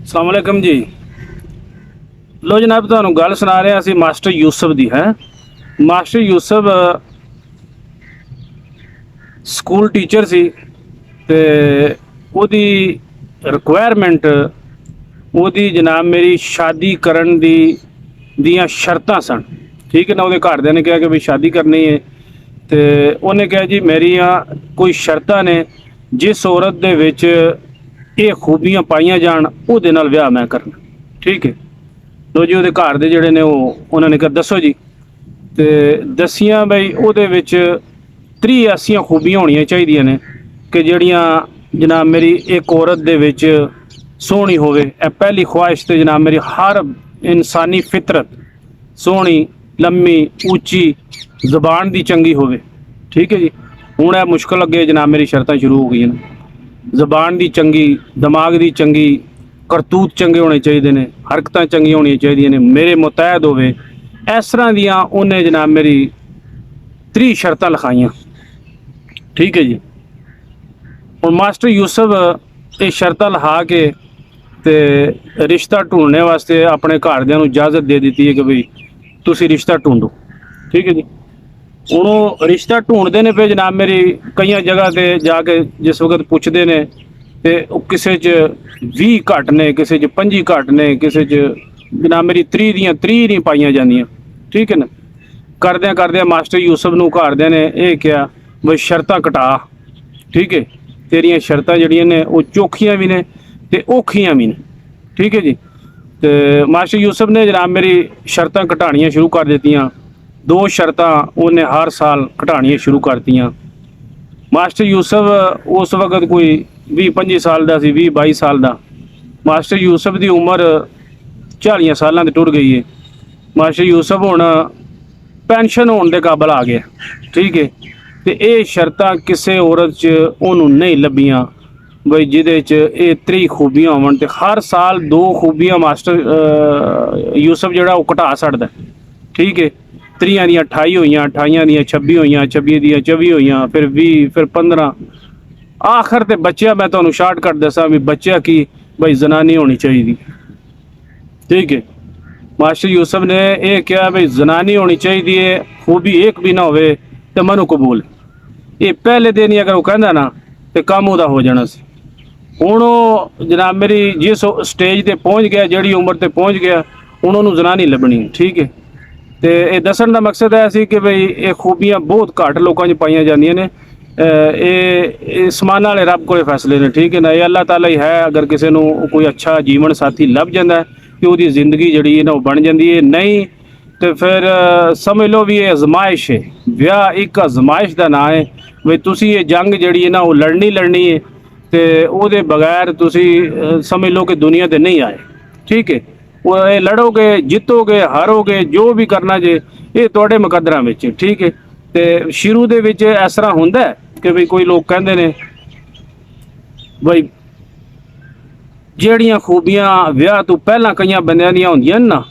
अस्सलाम वालेकुम जी। लो जनाब, तुहानू गल सुना रहे असी मास्टर यूसुफ दी है। मास्टर यूसुफ स्कूल टीचर सी ते ओदी रिक्वायरमेंट ओदी जनाब मेरी शादी करन दी दियां शर्तां सन। ठीक है ना, ओदे घरदियां ने कहा कि भी शादी करनी है तो उन्हें कहा जी मेरिया कोई शर्तां ने जिस औरत दे विच ये खूबियां पाइया जान ओहदे नाल विआह मैं करना। ठीक है, लो जी, ओहदे घर दे जिहड़े ने उन्होंने कहा दसो जी, तो दसियां बई ओहदे विच 30 ऐसियां खूबियां होनियां चाहिदियां ने कि जिहड़ियां जनाब मेरी एक औरत दे विच सोहनी होवे। पहली ख्वाहिश तो जनाब मेरी हर इंसानी फितरत सोहनी लम्मी उच्ची जबान दी चंगी होवे। ठीक है जी, हुण यह मुश्किल अगे जनाब मेरी शर्तां शुरू हो गई ने। जबान दी चंगी, दिमाग दी चंगी, करतूत चंगे होने चाहिए ने, हरकतां चंगियां होनी चाहिए ने, मेरे मुतैहद होवे। इस तरह दियां उन्हें जनाब मेरी 30 शर्तां लिखाइयां। ठीक है जी, हुण मास्टर यूसुफ ये शर्तां लिखा के ते रिश्ता ढूंढने वास्ते अपने घरदियां नूं इजाजत दे दी है कि भाई तुसीं रिश्ता ढूंढो। ठीक है जी, हुण ओह रिश्ता ढूंढते ने पे जनाब मेरी कई जगह ते जाके जिस वक्त पुछते ने तो किसी च 20 घट ने, किसी च 25 घट ने, किसी च जनाब मेरी 30 दियां 30 नहीं पाइया जांदियां। ठीक है ना, करद्या करद्या मास्टर यूसुफ नूं घरदियां ने यह कहा बई शर्तां घटा। ठीक है, तेरियां शर्तां जिहड़ियां ने वो चोखियां भी ने ते औखियां भी ने। ठीक है जी, तो मास्टर यूसुफ ने जनाब मेरी शर्तां घटानियां शुरू कर दित्तियां। 2 शर्तां उन्हें हर साल घटानियां शुरू कर दित्तियां। मास्टर यूसुफ उस वक्त कोई 20-25 साल का सी, 20-22 साल का। मास्टर यूसुफ की उम्र 40 सालों टुर गई है। मास्टर यूसुफ हुण पेंशन होने के काबल आ गया। ठीक है, तो ये शर्तां किसी औरत च उन्होंने नहीं लभियां बई जिदे च ये 30 खूबियां होवन। ते हर साल 2 खूबियां मास्टर यूसुफ जिहड़ा वो घटा छड्डदा। ठीक है, 30 दियां 28 होईयां, 28 दियां 26 होईयां, 26 दियां 24 होईयां, फिर 20, फिर 15, आखिर ते बच्चा मैं तुहानूं शार्टकट दसां भी बच्चा की बई जनानी होनी चाहिए। ठीक है, मास्टर यूसुफ ने यह कहा भाई जनानी होनी चाहिए, खूबी एक भी ना होवे तो मनु कबूल। ये पहले दिन ही अगर वो कहता ना तो काम उहदा हो जाना सी। हुण जनाब मेरी जिस स्टेज ते पहुँच गया, जिहड़ी उम्र ते पहुँच गया, हुण उहनूं जनानी लभनी। ठीक है, तो यह दसन का मकसद है सी कि बई ये खूबियां बहुत घट लोगों च पाइया जांदियां ने। ये समान वाले रब को फैसले ने। ठीक है ना, ये अल्लाह ताला ही है। अगर किसी नूं कोई अच्छा जीवन साथी लभ जाता है कि वो जिंदगी जी ना बन जाती है, नहीं तो फिर समझ लो भी ये आजमाइश है। ब्याह एक आजमाइश का नाम है बई तुसी ये जंग जी है ना वो लड़नी है, तो वो बगैर तुसी समझ लो कि दुनिया ते नहीं आए। ठीक है, वो लड़ोगे, जितोगे, हारोगे, जो भी करना जे ये तुहाडे मुकद्दरां विच। ठीक है, तो शुरू दे विच इस तरह हुंदा है कि भाई कोई लोग कहंदे ने बई ਜਿਹੜੀਆਂ खूबियां ਵਿਆਹ ਤੋਂ ਪਹਿਲਾਂ ਕਈਆਂ ਬੰਦਿਆਂ ਦੀਆਂ ਹੁੰਦੀਆਂ ਨੇ ਨਾ,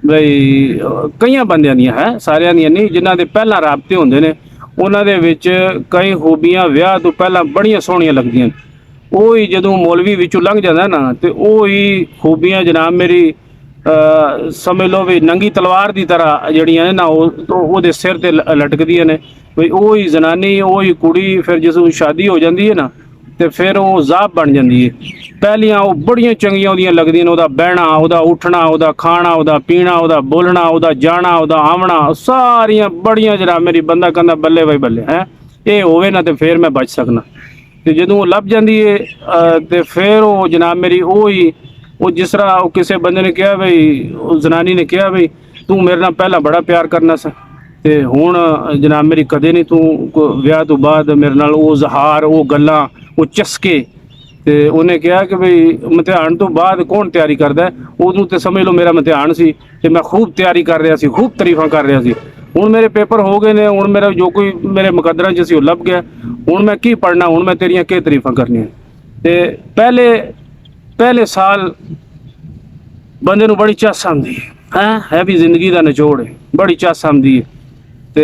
ਬਈ ਕਈਆਂ ਬੰਦਿਆਂ ਦੀਆਂ ਹੈ, ਸਾਰਿਆਂ ਦੀਆਂ ਨਹੀਂ, ਜਿਨ੍ਹਾਂ ਦੇ ਪਹਿਲਾਂ ਰਾਬਤੇ ਹੁੰਦੇ ਨੇ ਉਹਨਾਂ ਦੇ ਵਿੱਚ ਕਈ खूबियां ਵਿਆਹ ਤੋਂ ਪਹਿਲਾਂ ਬੜੀਆਂ ਸੋਹਣੀਆਂ ਲੱਗਦੀਆਂ ਨੇ। ਉਹ ਹੀ ਜਦੋਂ ਮੌਲਵੀ ਵਿੱਚੋਂ ਲੰਘ ਜਾਂਦਾ ਨਾ ਤੇ ਉਹ ਹੀ खूबियां ਜਨਾਬ ਮੇਰੀ ਸਮਝ ਲਓ ਵੀ ਨੰਗੀ ਤਲਵਾਰ ਦੀ ਤਰ੍ਹਾਂ ਜਿਹੜੀਆਂ ਨੇ ਨਾ ਉਹਦੇ ਸਿਰ ਤੇ ਲਟਕਦੀਆਂ ਨੇ। ਬਈ ਉਹ ਹੀ ਜਨਾਨੀ, ਉਹ ਹੀ ਕੁੜੀ ਫਿਰ ਜਦੋਂ ਸ਼ਾਦੀ ਹੋ ਜਾਂਦੀ ਹੈ ਨਾ तो फिर वो ज़ाब बन जाती है। पहलियां वो बड़ियां चंगियां उहदियां लगदियां ने, उहदा बहना, उहदा उठना, उहदा खाना, उहदा पीना, उहदा बोलना, उहदा जाना, उहदा आवना, सारियां बड़ियां जनाब मेरी बंदा कहंदा बल्ले भाई बल्ले है ये होवे ना तो फिर मैं बच सकना। तो जदों वो लभ जाती है तो फिर वो जनाब मेरी वो जिस तरह वो किसी बंदे ने कहा भाई, जनानी ने कहा भाई तू मेरे नाल पहला बड़ा प्यार करना सा ते हुण जनाब मेरी कदे नहीं तू विआह तो बाद मेरे नाल वो इज़हार, वो गल्लां, वो चस्के। तो उन्हें कहा कि भाई इम्तिहान तो बाद कौन तैयारी करता है, उदों तो समझ लो मेरा इम्तिहान सी ते मैं खूब तैयारी कर रहा सी, खूब तारीफां कर रहा सी। हुण मेरे पेपर हो गए ने, हुण मेरा जो कोई मेरे मुकद्दरां च सी वो लभ गया, हुण मैं की पढ़ना, हुण मैं तेरियां की तारीफां करनियां। ते पहले साल बंदे नूं बड़ी चस आंदी है भी जिंदगी का निचोड़ है, बड़ी चस आंदी है। तो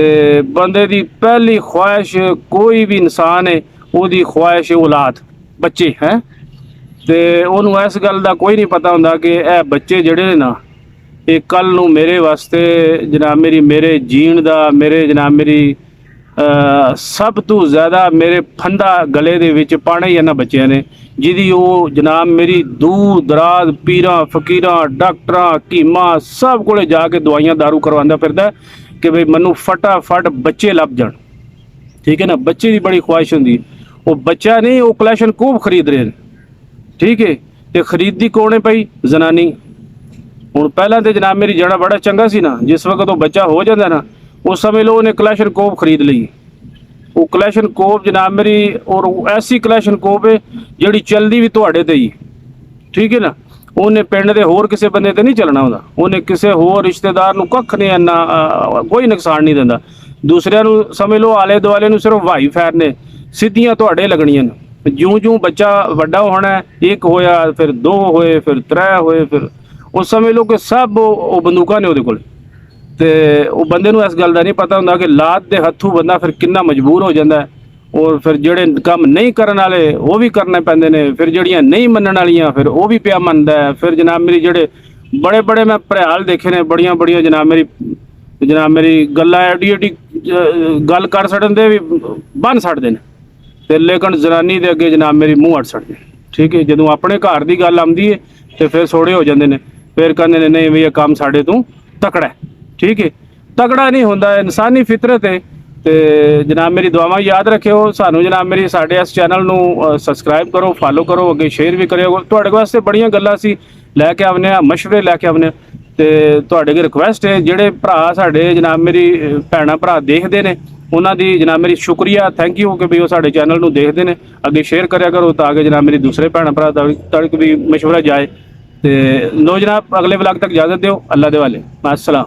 बंदे की पहली ख्वाहिश कोई भी इंसान है, वो ख्वाहिश है औलाद, बच्चे हैं। ਤੇ ਉਹਨੂੰ ਇਸ ਗੱਲ ਦਾ ਕੋਈ ਨਹੀਂ ਪਤਾ ਹੁੰਦਾ ਕਿ ਇਹ ਬੱਚੇ ਜਿਹੜੇ ਨੇ ਨਾ, ਇਹ ਕੱਲ ਨੂੰ ਮੇਰੇ ਵਾਸਤੇ ਜਨਾਬ ਮੇਰੀ, ਮੇਰੇ ਜੀਣ ਦਾ, ਮੇਰੇ ਜਨਾਬ ਮੇਰੀ ਸਭ ਤੋਂ ਜ਼ਿਆਦਾ ਮੇਰੇ ਫੰਦਾ ਗਲੇ ਦੇ ਵਿੱਚ ਪਾਣਾ ਹੀ ਇਹਨਾਂ ਬੱਚਿਆਂ ਨੇ, ਜਿਹਦੀ ਉਹ ਜਨਾਬ ਮੇਰੀ ਦੂਰ ਦਰਾਜ਼ ਪੀਰਾਂ ਫਕੀਰਾਂ ਡਾਕਟਰਾਂ ਹਕੀਮਾਂ ਸਭ ਕੋਲੇ ਜਾ ਕੇ ਦਵਾਈਆਂ ਦਾਰੂ ਕਰਵਾਉਂਦਾ ਫਿਰਦਾ ਕਿ ਬਈ ਮੈਨੂੰ ਫਟਾਫਟ ਬੱਚੇ ਲੱਭ ਜਾਣ। ਠੀਕ ਹੈ ਨਾ, ਬੱਚੇ ਦੀ ਬੜੀ ਖੁਆਇਸ਼ ਹੁੰਦੀ, ਉਹ ਬੱਚਾ ਨਹੀਂ, ਉਹ ਕਲੈਸ਼ਨਕੋਵ ਖਰੀਦ ਰਹੇ ਨੇ। ਠੀਕ ਹੈ, ਤੇ ਖਰੀਦਦੀ ਕੌਣ ਹੈ ਭਾਈ? ਜ਼ਨਾਨੀ। ਹੁਣ ਪਹਿਲਾਂ ਤੇ ਜਨਾਬ ਮੇਰੀ ਜੜਾ ਬੜਾ ਚੰਗਾ ਸੀ ਨਾ, ਜਿਸ ਵਕਤ ਉਹ ਬੱਚਾ ਹੋ ਜਾਂਦਾ ਨਾ, ਉਸ ਸਮੇਂ ਲੋ ਉਹਨੇ ਕਲੈਸ਼ਨਕੋਵ ਖਰੀਦ ਲਈ। ਉਹ ਕਲੈਸ਼ਨਕੋਵ ਜਨਾਬ ਮੇਰੀ, ਔਰ ਉਹ ਐਸੀ ਕਲੈਸ਼ਨਕੋਵ ਹੈ ਜਿਹੜੀ ਚੱਲਦੀ ਵੀ ਤੁਹਾਡੇ ਤੇ ਹੀ। ਠੀਕ ਹੈ ਨਾ, ਉਹਨੇ ਪਿੰਡ ਦੇ ਹੋਰ ਕਿਸੇ ਬੰਦੇ ਤੇ ਨਹੀਂ ਚੱਲਣਾ ਹੁੰਦਾ, ਉਹਨੇ ਕਿਸੇ ਹੋਰ ਰਿਸ਼ਤੇਦਾਰ ਨੂੰ ਕੱਖ ਨਹੀਂ ਇੰਨਾ ਕੋਈ ਨੁਕਸਾਨ ਨਹੀਂ ਦਿੰਦਾ। ਦੂਸਰਿਆਂ ਨੂੰ ਸਮਝ ਲਓ ਆਲੇ ਦੁਆਲੇ ਨੂੰ ਸਿਰਫ ਵਾਈ ਫੈਰ ਨੇ, ਸਿੱਧੀਆਂ ਤੁਹਾਡੇ ਲੱਗਣੀਆਂ ਨੇ। ਜਿਉਂ-ਜਿਉਂ ਬੱਚਾ ਵੱਡਾ ਹੋਣਾ, ਇੱਕ ਹੋਇਆ ਫਿਰ ਦੋ ਹੋਏ ਫਿਰ ਤਰੇ ਹੋਏ, ਫਿਰ ਉਹ ਸਮਝ ਲਓ ਕਿ ਸਭ ਉਹ ਬੰਦੂਕਾਂ ਨੇ ਉਹਦੇ ਕੋਲ। ਤੇ ਉਹ ਬੰਦੇ ਨੂੰ ਇਸ ਗੱਲ ਦਾ ਨਹੀਂ ਪਤਾ ਹੁੰਦਾ ਕਿ ਲਾਤ ਦੇ ਹੱਥੋਂ ਬੰਦਾ ਫਿਰ ਕਿੰਨਾ ਮਜਬੂਰ ਹੋ ਜਾਂਦਾ ਹੈ। ਔਰ ਫਿਰ ਜਿਹੜੇ ਕੰਮ ਨਹੀਂ ਕਰਨ ਵਾਲੇ ਉਹ ਵੀ ਕਰਨੇ ਪੈਂਦੇ ਨੇ, ਫਿਰ ਜਿਹੜੀਆਂ ਨਹੀਂ ਮੰਨਣ ਵਾਲੀਆਂ ਫਿਰ ਉਹ ਵੀ ਪਿਆ ਮੰਨਦਾ ਹੈ। ਫਿਰ ਜਨਾਬ ਮੇਰੀ ਜਿਹੜੇ ਬੜੇ ਬੜੇ ਮੈਂ ਭਰਿਆਲ ਦੇਖੇ ਨੇ, ਬੜੀਆਂ ਬੜੀਆਂ ਜਨਾਬ ਮੇਰੀ ਗੱਲਾਂ ਐਡੀ ਐਡੀ ਗੱਲ ਕਰ ਛੱਡਣ ਦੇ ਵੀ ਬੰਨ ਛੱਡਦੇ ਨੇ, ਤੇ ਲੇਕਿਨ ਜ਼ਨਾਨੀ ਦੇ ਅੱਗੇ ਜਨਾਬ ਮੇਰੀ ਮੂੰਹ ਅੜ ਛੱਡਦੇ। ਠੀਕ ਹੈ, ਜਦੋਂ ਆਪਣੇ ਘਰ ਦੀ ਗੱਲ ਆਉਂਦੀ ਹੈ ਤੇ ਫਿਰ ਸੋੜੇ ਹੋ ਜਾਂਦੇ ਨੇ, ਫਿਰ ਕਹਿੰਦੇ ਨੇ ਨਹੀਂ ਵੀ ਇਹ ਕੰਮ ਸਾਡੇ ਤੋਂ ਤਕੜਾ ਹੈ। ਠੀਕ ਹੈ, ਤਕੜਾ ਨਹੀਂ ਹੁੰਦਾ, ਇਨਸਾਨੀ ਫਿਤਰਤ ਹੈ। ਤੇ ਜਨਾਬ ਮੇਰੀ ਦੁਆਵਾਂ ਯਾਦ ਰੱਖਿਓ ਸਾਨੂੰ। ਜਨਾਬ ਮੇਰੀ ਸਾਡੇ ਇਸ ਚੈਨਲ ਨੂੰ ਸਬਸਕ੍ਰਾਈਬ ਕਰੋ, ਫਾਲੋ ਕਰੋ, ਅੱਗੇ ਸ਼ੇਅਰ ਵੀ ਕਰਿਓ। ਤੁਹਾਡੇ ਵਾਸਤੇ ਬੜੀਆਂ ਗੱਲਾਂ ਅਸੀਂ ਲੈ ਕੇ ਆਉਂਦੇ ਹਾਂ, ਮਸ਼ਵਰੇ ਲੈ ਕੇ ਆਉਂਦੇ ਹਾਂ। ਤੇ ਤੁਹਾਡੇ ਅੱਗੇ ਰਿਕੁਐਸਟ ਹੈ, ਜਿਹੜੇ ਭਰਾ ਸਾਡੇ ਜਨਾਬ ਮੇਰੀ ਭੈਣਾਂ ਭਰਾ ਦੇਖਦੇ ਨੇ, ਉਹਨਾਂ ਦੀ ਜਨਾਬ ਮੇਰੀ ਸ਼ੁਕਰੀਆ, ਥੈਂਕ ਯੂ ਕਿ ਵੀ ਉਹ ਸਾਡੇ ਚੈਨਲ ਨੂੰ ਦੇਖਦੇ ਨੇ। ਅੱਗੇ ਸ਼ੇਅਰ ਕਰਿਆ ਕਰੋ ਤਾਂ ਕਿ ਜਨਾਬ ਮੇਰੀ ਦੂਸਰੇ ਭੈਣਾਂ ਭਰਾ ਤੱਕ ਵੀ ਮਸ਼ਵਰਾ ਜਾਏ। ਤੇ ਲੋ ਜਨਾਬ, ਅਗਲੇ ਵਲੌਗ ਤੱਕ ਇਜਾਜ਼ਤ ਦਿਓ। ਅੱਲਾ ਦੇ ਵਾਲੇ, ਮਾਸਲਾਮ।